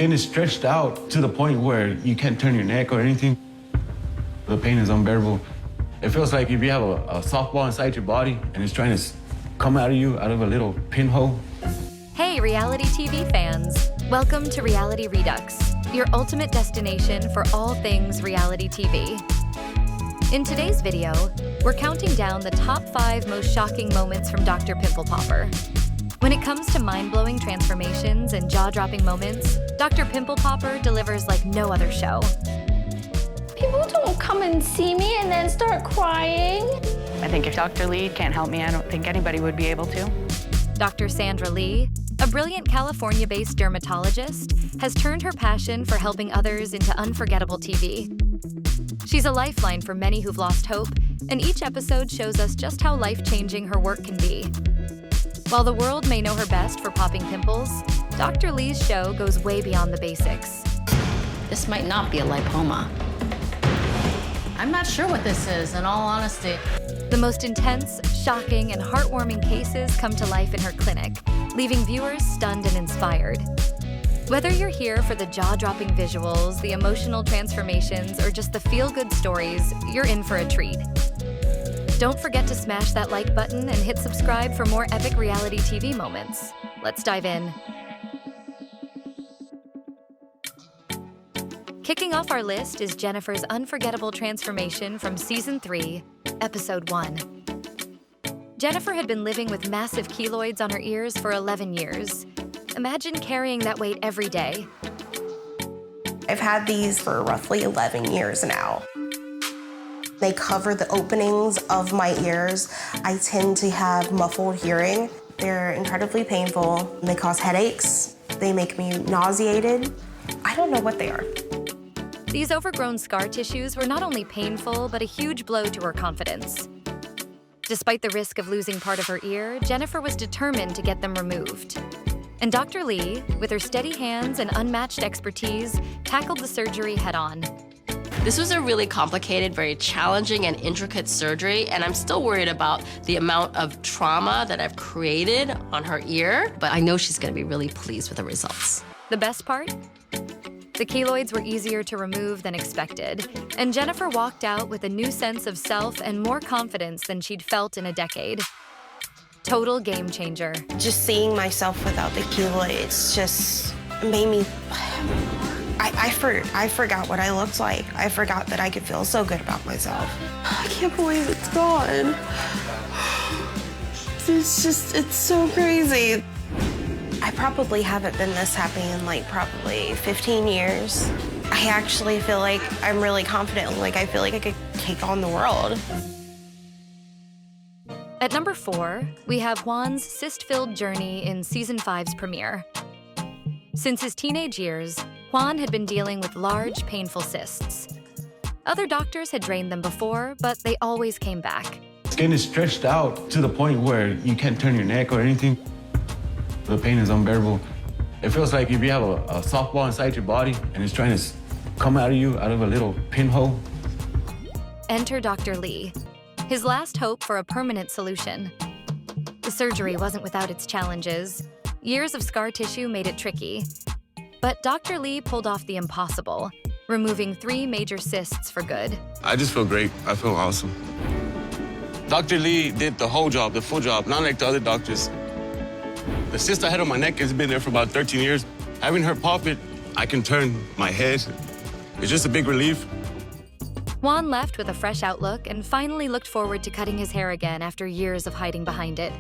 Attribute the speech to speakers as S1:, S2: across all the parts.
S1: Skin is stretched out to the point where you can't turn your neck or anything. The pain is unbearable. It feels like if you have a softball inside your body and it's trying to come out of you out of a little pinhole.
S2: Hey, reality TV fans. Welcome to Reality Redux, your ultimate destination for all things reality TV. In today's video, we're counting down the top 5 most shocking moments from Dr. Pimple Popper. When it comes to mind-blowing transformations and jaw-dropping moments, Dr. Pimple Popper delivers like no other show.
S3: People don't come and see me and then start crying.
S4: I think if Dr. Lee can't help me, I don't think anybody would be able to.
S2: Dr. Sandra Lee, a brilliant California-based dermatologist, has turned her passion for helping others into unforgettable TV. She's a lifeline for many who've lost hope, and each episode shows us just how life-changing her work can be. While the world may know her best for popping pimples, Dr. Lee's show goes way beyond the basics.
S5: This might not be a lipoma. I'm not sure what this is, in all honesty.
S2: The most intense, shocking, and heartwarming cases come to life in her clinic, leaving viewers stunned and inspired. Whether you're here for the jaw-dropping visuals, the emotional transformations, or just the feel-good stories, you're in for a treat. Don't forget to smash that like button and hit subscribe for more epic reality TV moments. Let's dive in. Kicking off our list is Jennifer's unforgettable transformation from Season 3, Episode 1. Jennifer had been living with massive keloids on her ears for 11 years. Imagine carrying that weight every day.
S6: I've had these for roughly 11 years now. They cover the openings of my ears. I tend to have muffled hearing. They're incredibly painful. They cause headaches. They make me nauseated. I don't know what they are.
S2: These overgrown scar tissues were not only painful, but a huge blow to her confidence. Despite the risk of losing part of her ear, Jennifer was determined to get them removed. And Dr. Lee, with her steady hands and unmatched expertise, tackled the surgery head-on.
S5: This was a really complicated, very challenging and intricate surgery, and I'm still worried about the amount of trauma that I've created on her ear, but I know she's gonna be really pleased with the results.
S2: The best part? The keloids were easier to remove than expected, and Jennifer walked out with a new sense of self and more confidence than she'd felt in a decade. Total game changer.
S6: Just seeing myself without the keloids just made me... I forgot what I looked like. I forgot that I could feel so good about myself. I can't believe it's gone. It's so crazy. I probably haven't been this happy in probably 15 years. I actually feel like I'm really confident. I feel like I could take on the world.
S2: At number 4, we have Juan's cyst-filled journey in Season 5's premiere. Since his teenage years, Juan had been dealing with large, painful cysts. Other doctors had drained them before, but they always came back.
S1: Skin is stretched out to the point where you can't turn your neck or anything. The pain is unbearable. It feels like if you have a softball inside your body and it's trying to come out of you out of a little pinhole.
S2: Enter Dr. Lee, his last hope for a permanent solution. The surgery wasn't without its challenges. Years of scar tissue made it tricky. But Dr. Lee pulled off the impossible, removing 3 major cysts for good.
S7: I just feel great. I feel awesome. Dr. Lee did the whole job, the full job, not like the other doctors. The cyst I had on my neck has been there for about 13 years. Having her pop it, I can turn my head. It's just a big relief.
S2: Juan left with a fresh outlook and finally looked forward to cutting his hair again after years of hiding behind it.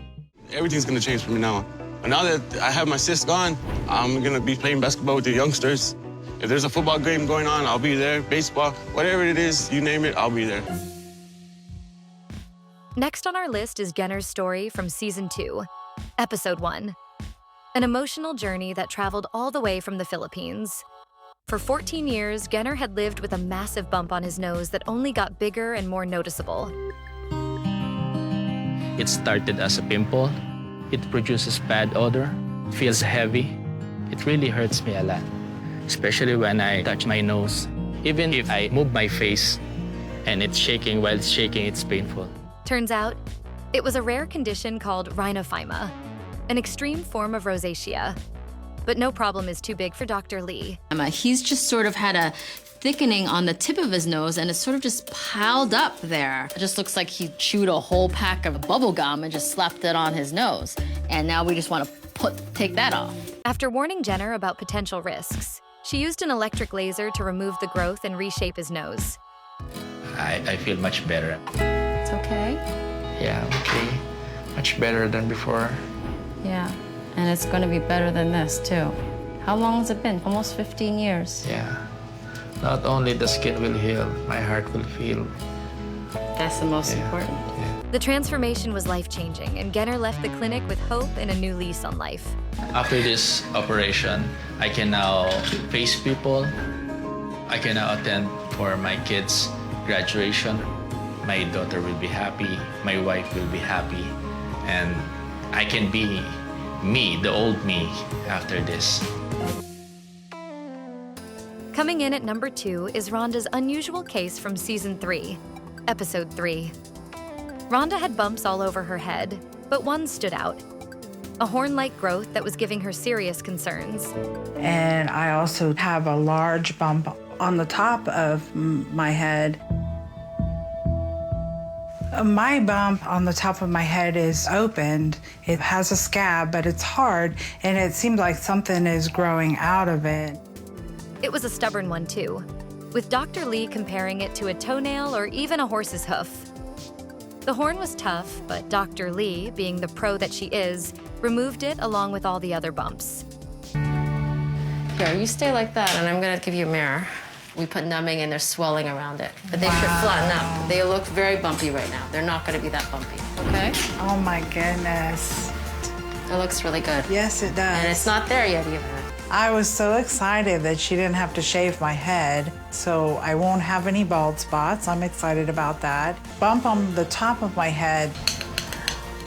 S7: Everything's gonna change for me now. And now that I have my cyst gone, I'm gonna be playing basketball with the youngsters. If there's a football game going on, I'll be there. Baseball, whatever it is, you name it, I'll be there.
S2: Next on our list is Jenner's story from Season 2, Episode 1. An emotional journey that traveled all the way from the Philippines. For 14 years, Jenner had lived with a massive bump on his nose that only got bigger and more noticeable.
S8: It started as a pimple. It produces bad odor, feels heavy. It really hurts me a lot, especially when I touch my nose. Even if I move my face and it's shaking, while it's shaking, it's painful.
S2: Turns out, it was a rare condition called Rhinophyma, an extreme form of rosacea. But no problem is too big for Dr. Lee.
S9: He's just sort of had a thickening on the tip of his nose, and it's sort of just piled up there. It just looks like he chewed a whole pack of bubble gum and just slapped it on his nose. And now we just want to take that off.
S2: After warning Jenner about potential risks, she used an electric laser to remove the growth and reshape his nose.
S8: I feel much better.
S9: It's okay?
S8: Yeah, okay. Much better than before.
S9: Yeah, and it's going to be better than this, too. How long has it been? Almost 15 years.
S8: Yeah. Not only the skin will heal, my heart will feel.
S9: That's the most important.
S8: Yeah.
S2: The transformation was life-changing, and Jenner left the clinic with hope and a new lease on life.
S8: After this operation, I can now face people. I can now attend for my kids' graduation. My daughter will be happy, my wife will be happy, and I can be me, the old me, after this.
S2: Coming in at number 2 is Rhonda's unusual case from season 3, episode 3. Rhonda had bumps all over her head, but one stood out. A horn-like growth that was giving her serious concerns.
S10: And I also have a large bump on the top of my head. My bump on the top of my head is opened. It has a scab, but it's hard, and it seems like something is growing out of it.
S2: It was a stubborn one, too, with Dr. Lee comparing it to a toenail or even a horse's hoof. The horn was tough, but Dr. Lee, being the pro that she is, removed it along with all the other bumps.
S9: Here, you stay like that, and I'm going to give you a mirror. We put numbing and there's swelling around it. But they should flatten up. They look very bumpy right now. They're not going to be that bumpy, okay?
S10: Oh, my goodness.
S9: It looks really good.
S10: Yes, it does.
S9: And it's not there yet either.
S10: I was so excited that she didn't have to shave my head, so I won't have any bald spots. I'm excited about that. Bump on the top of my head,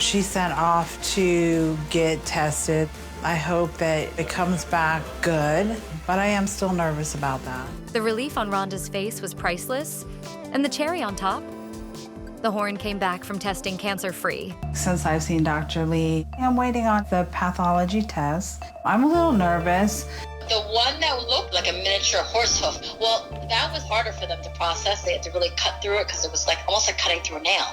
S10: she sent off to get tested. I hope that it comes back good, but I am still nervous about that.
S2: The relief on Rhonda's face was priceless, and the cherry on top? The horn came back from testing cancer-free.
S10: Since I've seen Dr. Lee, I'm waiting on the pathology test. I'm a little nervous.
S11: The one that looked like a miniature horse hoof, well, that was harder for them to process. They had to really cut through it because it was almost like cutting through a nail.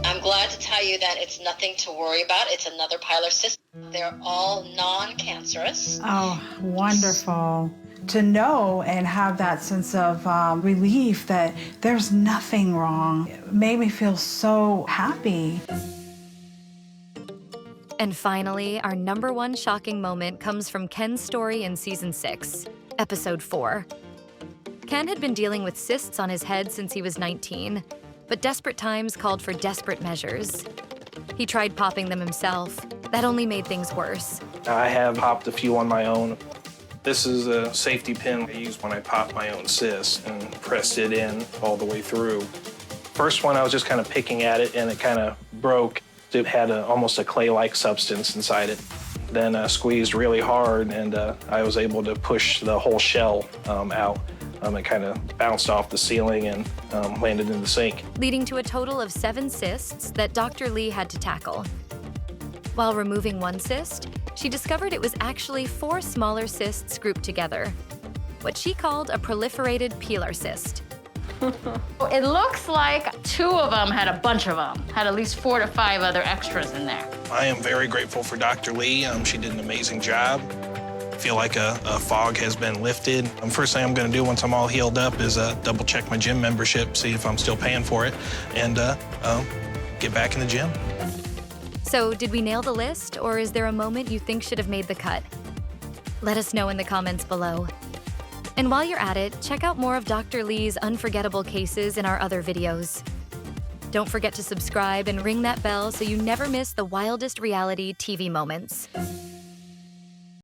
S11: I'm glad to tell you that it's nothing to worry about. It's another pilar cyst. They're all non-cancerous.
S10: Oh, wonderful. To know and have that sense of relief that there's nothing wrong, it made me feel so happy.
S2: And finally, our number 1 shocking moment comes from Ken's story in season 6, episode 4. Ken had been dealing with cysts on his head since he was 19, but desperate times called for desperate measures. He tried popping them himself. That only made things worse.
S12: I have popped a few on my own. This is a safety pin I use when I pop my own cyst and pressed it in all the way through. First one, I was just kind of picking at it and it kind of broke. It had almost a clay-like substance inside it. Then I squeezed really hard and I was able to push the whole shell out. It kind of bounced off the ceiling and landed in the sink.
S2: Leading to a total of 7 cysts that Dr. Lee had to tackle. While removing one cyst, she discovered it was actually 4 smaller cysts grouped together, what she called a proliferated peeler cyst.
S9: It looks like 2 of them had a bunch of them, had at least 4 to 5 other extras in there.
S12: I am very grateful for Dr. Lee. She did an amazing job. I feel like a fog has been lifted. First thing I'm going to do once I'm all healed up is double check my gym membership, see if I'm still paying for it, and get back in the gym.
S2: So, did we nail the list, or is there a moment you think should have made the cut? Let us know in the comments below. And while you're at it, check out more of Dr. Lee's unforgettable cases in our other videos. Don't forget to subscribe and ring that bell so you never miss the wildest reality TV moments.